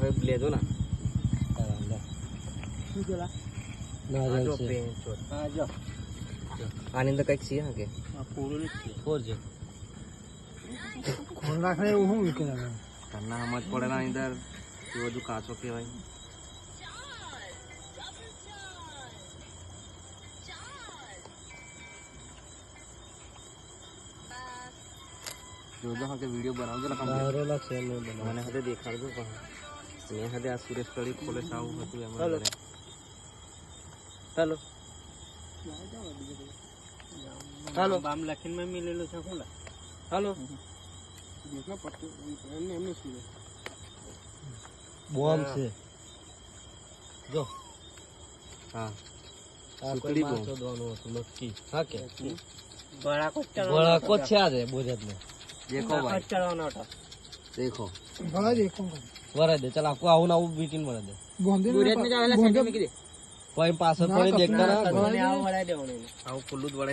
હવે લેજો ના શું પેલા આ જો પેન ચોર હા જો આની અંદર કઈક છે હા કે આ પૂરું છે ફોર છે ખોલ રાખે એવું હું કે તને સમજ પડે ના અંદર એ બધું કાચો કહેવાય જોજો હા કે વિડિયો બનાવજો ને બારો લાગશે એમ મને હાથે દેખાડજો પણ મેં હાથે આ સુરેશ કડી ખોલે આવું હતું એમ હેલો હેલો બામ લખીને મેં મિલેલું છે શું હેલો બોમ્બ છે જો હા આ કોઈ સુતલી માર બોમ્બ. શોધવાનું હતું નક્કી હા કે બળાકો બળાકો છે આ રે બોજત ને દેખો ભાઈ ચડવાનો હતો દેખો વરા દે ચાલ આખું આવું ને આવું બીટીને વરા દે ગુરેજ ને જાવેલા સાઈડ મૂકી દે કોઈ પાછળ પડી દેખતા ના મને આવું વળાઈ દેવાનું આવું ખુલ્લું જ વળાઈ